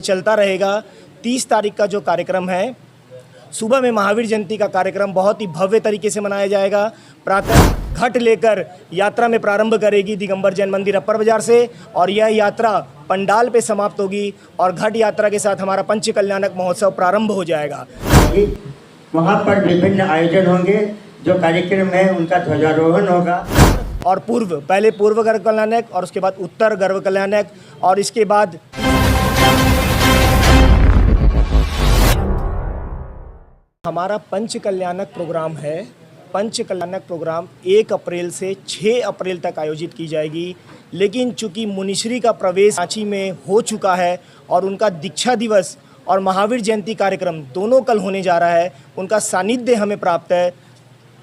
चलता रहेगा। 30 तारीख का जो कार्यक्रम है, सुबह में महावीर जयंती का कार्यक्रम बहुत ही भव्य तरीके से मनाया जाएगा। प्रातः घट लेकर यात्रा में प्रारंभ करेगी दिगंबर जैन मंदिर अपर बाजार से और यह यात्रा पंडाल पे समाप्त होगी और घट यात्रा के साथ हमारा पंच कल्याणक महोत्सव प्रारंभ हो जाएगा। वहाँ पर विभिन्न आयोजन होंगे, जो कार्यक्रम है उनका ध्वजारोहण होगा और पहले पूर्व गर्भ कल्याणक और उसके बाद उत्तर गर्भ कल्याणक और इसके बाद हमारा पंच कल्याणक प्रोग्राम है। पंच कल्याणक प्रोग्राम 1 अप्रैल से 6 अप्रैल तक आयोजित की जाएगी, लेकिन चूंकि मुनिश्री का प्रवेश रांची में हो चुका है और उनका दीक्षा दिवस और महावीर जयंती कार्यक्रम दोनों कल होने जा रहा है, उनका सानिध्य हमें प्राप्त है,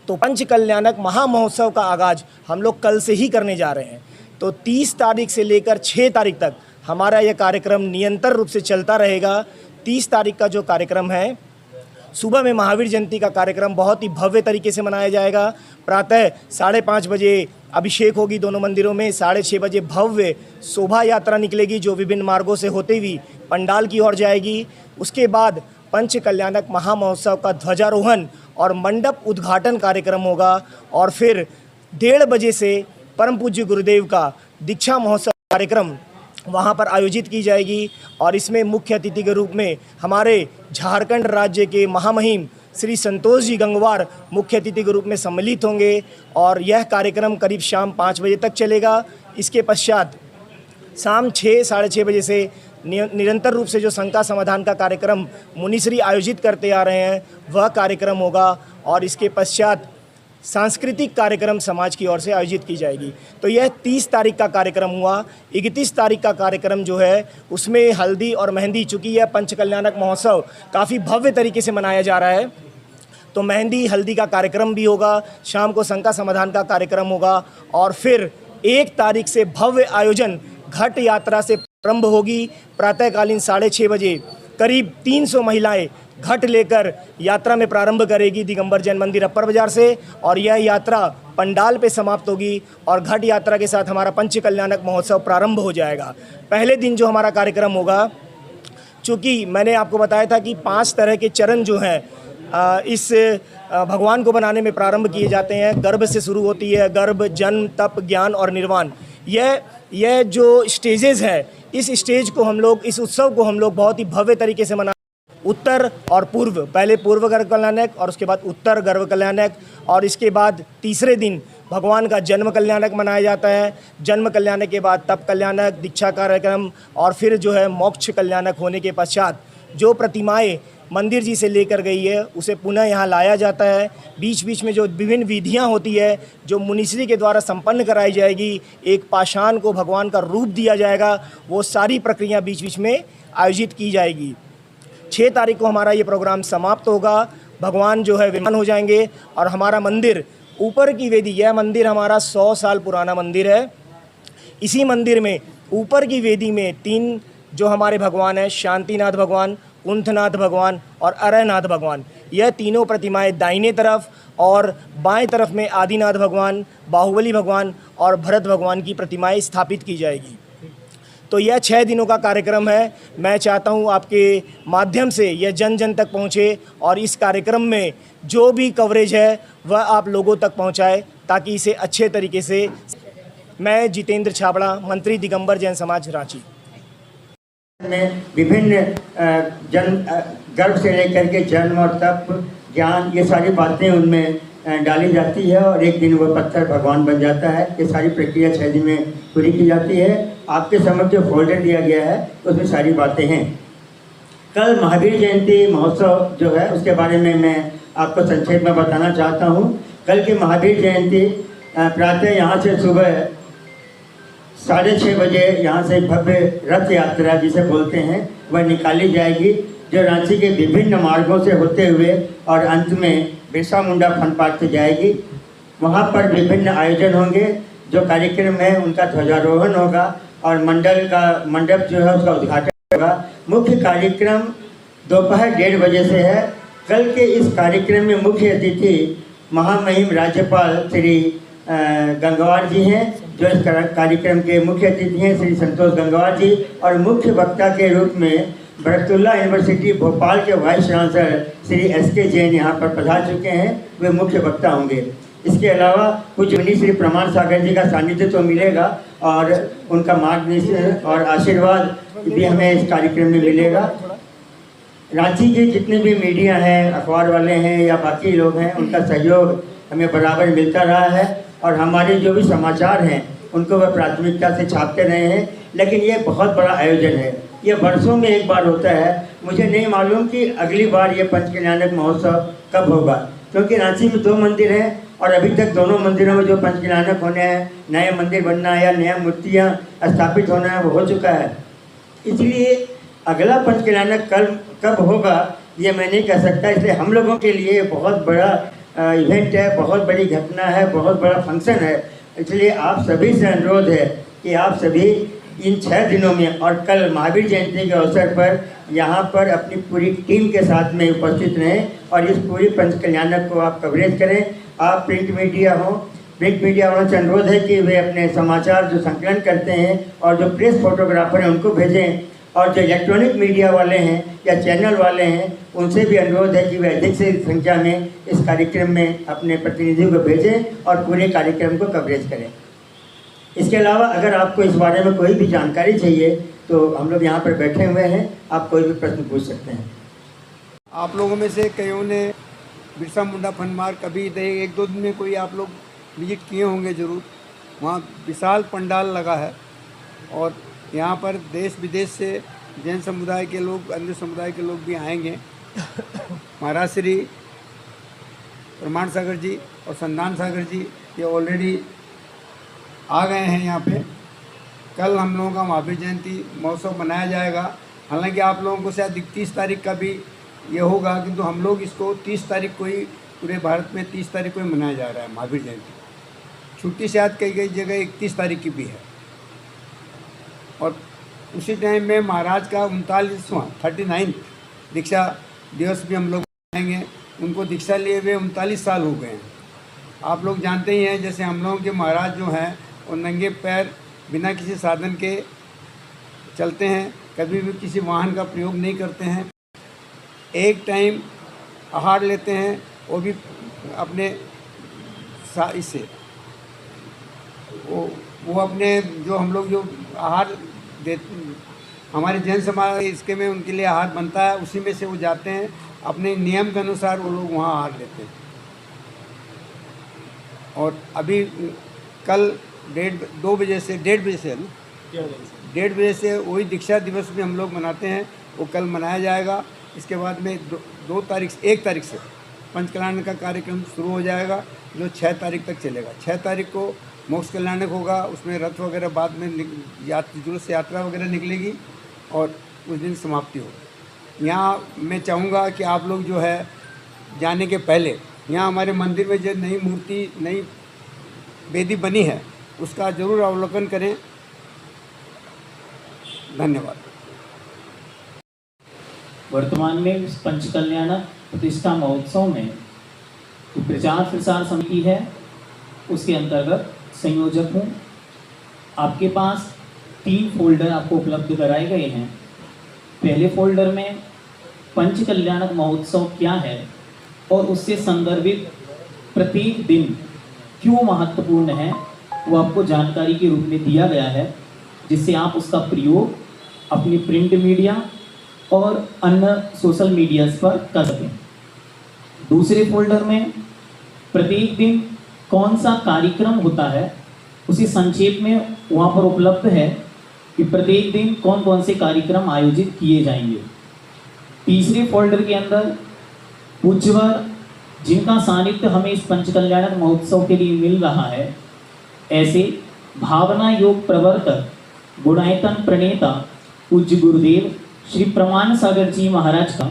तो पंच कल्याणक महामहोत्सव का आगाज हम लोग कल से ही करने जा रहे हैं। तो 30 तारीख से लेकर 6 तारीख तक हमारा यह कार्यक्रम निरंतर रूप से चलता रहेगा। 30 तारीख का जो कार्यक्रम है, सुबह में महावीर जयंती का कार्यक्रम बहुत ही भव्य तरीके से मनाया जाएगा। प्रातः 5:30 बजे अभिषेक होगी दोनों मंदिरों में, 6:30 बजे भव्य शोभा यात्रा निकलेगी जो विभिन्न मार्गों से होते हुए पंडाल की ओर जाएगी। उसके बाद पंच कल्याणक महामहोत्सव का ध्वजारोहण और मंडप उद्घाटन कार्यक्रम होगा और फिर 1:30 बजे से परम पूज्य गुरुदेव का दीक्षा महोत्सव कार्यक्रम वहाँ पर आयोजित की जाएगी और इसमें मुख्य अतिथि के रूप में हमारे झारखंड राज्य के महामहिम श्री संतोष जी गंगवार मुख्य अतिथि के रूप में सम्मिलित होंगे और यह कार्यक्रम करीब शाम 5 बजे तक चलेगा। इसके पश्चात शाम 6-6:30 बजे से निरंतर रूप से जो शंका समाधान का कार्यक्रम मुनिश्री आयोजित करते आ रहे हैं वह कार्यक्रम होगा और इसके पश्चात सांस्कृतिक कार्यक्रम समाज की ओर से आयोजित की जाएगी। तो यह 30 तारीख का कार्यक्रम हुआ। 31 तारीख का कार्यक्रम जो है उसमें हल्दी और मेहंदी, चूँकि यह पंच कल्याणक महोत्सव काफ़ी भव्य तरीके से मनाया जा रहा है, तो मेहंदी हल्दी का कार्यक्रम भी होगा, शाम को शंका समाधान का कार्यक्रम होगा और फिर 1 तारीख से भव्य आयोजन घट यात्रा से प्रारंभ होगी। प्रातःकालीन 6:30 बजे करीब 300 महिलाएं घट लेकर यात्रा में प्रारंभ करेगी दिगंबर जैन मंदिर अपर बाजार से और यह यात्रा पंडाल पे समाप्त होगी और घट यात्रा के साथ हमारा पंच कल्याणक महोत्सव प्रारंभ हो जाएगा। पहले दिन जो हमारा कार्यक्रम होगा, चूँकि मैंने आपको बताया था कि 5 तरह के चरण जो हैं इस भगवान को बनाने में प्रारंभ किए जाते हैं। गर्भ से शुरू होती है, गर्भ, जन्म, तप, ज्ञान और निर्वाण। यह जो स्टेजेस है, इस स्टेज को हम लोग, इस उत्सव को हम लोग बहुत ही भव्य तरीके से मना उत्तर और पहले पूर्व गर्भ कल्याणक और उसके बाद उत्तर गर्भ कल्याणक और इसके बाद तीसरे दिन भगवान का जन्म कल्याणक मनाया जाता है। जन्म कल्याणक के बाद तप कल्याणक, दीक्षा कार्यक्रम और फिर जो है मोक्ष कल्याणक होने के पश्चात जो प्रतिमाएं मंदिर जी से लेकर गई है उसे पुनः यहाँ लाया जाता है। बीच बीच में जो विभिन्न विधियाँ होती है जो मुनिश्री के द्वारा संपन्न कराई जाएगी, एक पाषाण को भगवान का रूप दिया जाएगा, वो सारी प्रक्रिया बीच बीच में आयोजित की जाएगी। 6 तारीख को हमारा ये प्रोग्राम समाप्त होगा। भगवान जो है विमान हो जाएंगे और हमारा मंदिर ऊपर की वेदी, यह मंदिर हमारा 100 साल पुराना मंदिर है। इसी मंदिर में ऊपर की वेदी में 3 जो हमारे भगवान हैं, शांतिनाथ भगवान, कुंथनाथ भगवान और अरहनाथ भगवान, यह तीनों प्रतिमाएं दाहिने तरफ और बाएं तरफ में आदिनाथ भगवान, बाहुबली भगवान और भरत भगवान की प्रतिमाएं स्थापित की जाएगी। तो यह 6 दिनों का कार्यक्रम है। मैं चाहता हूं आपके माध्यम से यह जन जन तक पहुंचे और इस कार्यक्रम में जो भी कवरेज है वह आप लोगों तक पहुंचाए ताकि इसे अच्छे तरीके से। मैं जितेंद्र छाबड़ा, मंत्री दिगंबर जैन समाज, रांची। में विभिन्न गर्भ से लेकर के जन्म और तप, ज्ञान, ये सारी बातें उनमें डाली जाती है और एक दिन वो पत्थर भगवान बन जाता है। ये सारी प्रक्रिया 6 दिन में पूरी की जाती है। आपके समक्ष जो फोल्डर दिया गया है उसमें सारी बातें हैं। कल महावीर जयंती महोत्सव जो है उसके बारे में मैं आपको संक्षेप में बताना चाहता हूँ। कल की महावीर जयंती प्रातः यहाँ से सुबह 6:30 बजे यहाँ से भव्य रथ यात्रा जिसे बोलते हैं वह निकाली जाएगी, जो रांची के विभिन्न मार्गों से होते हुए और अंत में बिरसा मुंडा फन पार्क से जाएगी। वहाँ पर विभिन्न आयोजन होंगे, जो कार्यक्रम है उनका ध्वजारोहण होगा और मंडप जो है उसका उद्घाटन होगा। मुख्य कार्यक्रम दोपहर 1:30 बजे से है। कल के इस कार्यक्रम में मुख्य अतिथि महामहिम राज्यपाल श्री गंगवार जी हैं, जो इस कार्यक्रम के मुख्य अतिथि हैं श्री संतोष गंगवार जी, और मुख्य वक्ता के रूप में बरकतुल्लाह यूनिवर्सिटी भोपाल के vice chancellor Shri SK. Jain यहाँ पर पधार चुके हैं, वे मुख्य वक्ता होंगे। इसके अलावा कुछ मुनि श्री प्रमाण सागर जी का सानिध्य तो मिलेगा और उनका मार्गदर्शन और आशीर्वाद भी हमें इस कार्यक्रम में मिलेगा। रांची के जितने भी मीडिया हैं, अखबार वाले हैं या बाकी लोग हैं, उनका सहयोग हमें बराबर मिलता रहा है और हमारे जो भी समाचार हैं उनको वह प्राथमिकता से छापते रहे हैं। लेकिन ये बहुत बड़ा आयोजन है, ये वर्षों में एक बार होता है। मुझे नहीं मालूम कि अगली बार ये पंच कल्याणक महोत्सव कब होगा, क्योंकि रांची में 2 मंदिर हैं और अभी तक दोनों मंदिरों में जो पंच कल्याणक होने हैं, नए मंदिर बनना या नया मूर्तियाँ स्थापित होना है, वो हो चुका है। इसलिए अगला पंच कल्याणक कब होगा ये मैं नहीं कह सकता। इसलिए हम लोगों के लिए बहुत बड़ा इवेंट है, बहुत बड़ी घटना है, बहुत बड़ा फंक्शन है। इसलिए आप सभी से अनुरोध है कि आप सभी इन 6 दिनों में और कल महावीर जयंती के अवसर पर यहाँ पर अपनी पूरी टीम के साथ में उपस्थित रहें और इस पूरी पंच कल्याणक को आप कवरेज करें। आप प्रिंट मीडिया वालों से अनुरोध है कि वे अपने समाचार जो संकलन करते हैं और जो प्रेस फोटोग्राफर हैं उनको भेजें, और जो इलेक्ट्रॉनिक मीडिया वाले हैं या चैनल वाले हैं उनसे भी अनुरोध है कि वे अधिक से संख्या में इस कार्यक्रम में अपने प्रतिनिधियों को भेजें और पूरे कार्यक्रम को कवरेज करें। इसके अलावा अगर आपको इस बारे में कोई भी जानकारी चाहिए तो हम लोग यहाँ पर बैठे हुए हैं, आप कोई भी प्रश्न पूछ सकते हैं। आप लोगों में से कईयों ने बिरसा मुंडा फन मार्ग कभी 1-2 दिन में कोई आप लोग विजिट किए होंगे ज़रूर। वहाँ विशाल पंडाल लगा है और यहाँ पर देश विदेश से जैन समुदाय के लोग, अन्य समुदाय के लोग भी आएंगे। महाराज श्री प्रमाण सागर जी और संदान सागर जी ये ऑलरेडी आ गए हैं यहाँ पे। कल हम लोगों का महावीर जयंती महोत्सव मनाया जाएगा। हालांकि आप लोगों को शायद 31 तारीख का भी ये होगा, किंतु हम लोग इसको 30 तारीख को ही पूरे भारत में 30 तारीख को ही मनाया जा रहा है महावीर जयंती। छुट्टी शायद कई जगह 31 तारीख की भी है। और उसी टाइम में महाराज का 39वां दीक्षा दिवस भी हम लोग मनाएंगे। उनको दीक्षा लिए हुए 39 साल हो गए हैं। आप लोग जानते ही हैं, जैसे हम लोगों के महाराज जो हैं वो नंगे पैर बिना किसी साधन के चलते हैं, कभी भी किसी वाहन का प्रयोग नहीं करते हैं। एक टाइम आहार लेते हैं, वो भी अपने इससे वो अपने जो हम लोग जो आहार हमारे जैन समाज इसके में उनके लिए आहार बनता है, उसी में से वो जाते हैं, अपने नियम के अनुसार वो लोग वहाँ आहार लेते हैं। और अभी कल 1:30 बजे से 1:30 बजे से वही दीक्षा दिवस भी हम लोग मनाते हैं, वो कल मनाया जाएगा। इसके बाद में 1 तारीख से पंच कल्याण का कार्यक्रम शुरू हो जाएगा, जो 6 तारीख तक चलेगा। 6 तारीख को मोक्ष कल्याणक होगा, उसमें रथ वगैरह बाद में जुलूस से यात्रा वगैरह निकलेगी और उस दिन समाप्ति होगी। यहाँ मैं चाहूँगा कि आप लोग जो है जाने के पहले यहाँ हमारे मंदिर में जो नई मूर्ति, नई वेदी बनी है, उसका ज़रूर अवलोकन करें। धन्यवाद। वर्तमान में इस पंच कल्याणक प्रतिष्ठा महोत्सव में जो प्रचार प्रसार समिति है उसके अंतर्गत संयोजक हूँ। आपके पास 3 फोल्डर आपको उपलब्ध कराए गए हैं। पहले फोल्डर में पंच कल्याणक महोत्सव क्या है और उससे संदर्भित प्रत्येक दिन क्यों महत्वपूर्ण है वो आपको जानकारी के रूप में दिया गया है, जिससे आप उसका प्रयोग अपनी प्रिंट मीडिया और अन्य सोशल मीडियाज पर कर सकें। दूसरे फोल्डर में प्रत्येक दिन कौन सा कार्यक्रम होता है उसी संक्षेप में वहाँ पर उपलब्ध है कि प्रत्येक दिन कौन कौन से कार्यक्रम आयोजित किए जाएंगे। तीसरे फोल्डर के अंदर पूज्यवर जिनका सानिध्य हमें इस पंच कल्याणक महोत्सव के लिए मिल रहा है, ऐसे भावना योग प्रवर्तक गुणायतन प्रणेता पूज्य गुरुदेव श्री प्रमाण सागर जी महाराज का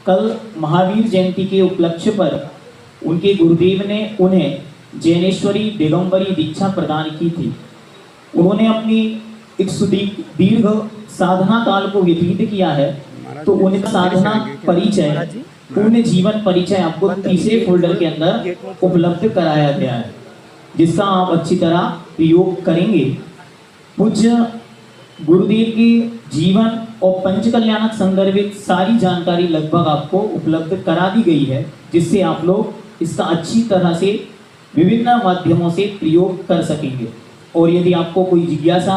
कल महावीर जयंती के उपलक्ष्य पर उनके गुरुदेव ने उन्हें जैनेश्वरी दिगंबरी दीक्षा प्रदान की थी। उन्होंने अपनी एक दीर्घ साधना काल को व्यतीत किया है, तो उनका साधना परिचय, पूर्ण जीवन परिचय आपको तीसरे फोल्डर के अंदर उपलब्ध कराया गया है, जिसका आप अच्छी तरह प्रयोग करेंगे। पूज्य गुरुदेव के जीवन और पंचकल्याणक संदर्भित सारी जानकारी लगभग आपको उपलब्ध करा दी गई है, जिससे आप लोग इसका अच्छी तरह से विभिन्न माध्यमों से प्रयोग कर सकेंगे। और यदि आपको कोई जिज्ञासा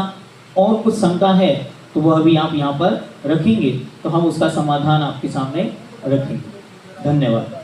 और कुछ शंका है तो वह भी आप यहाँ पर रखेंगे, तो हम उसका समाधान आपके सामने रखेंगे। धन्यवाद।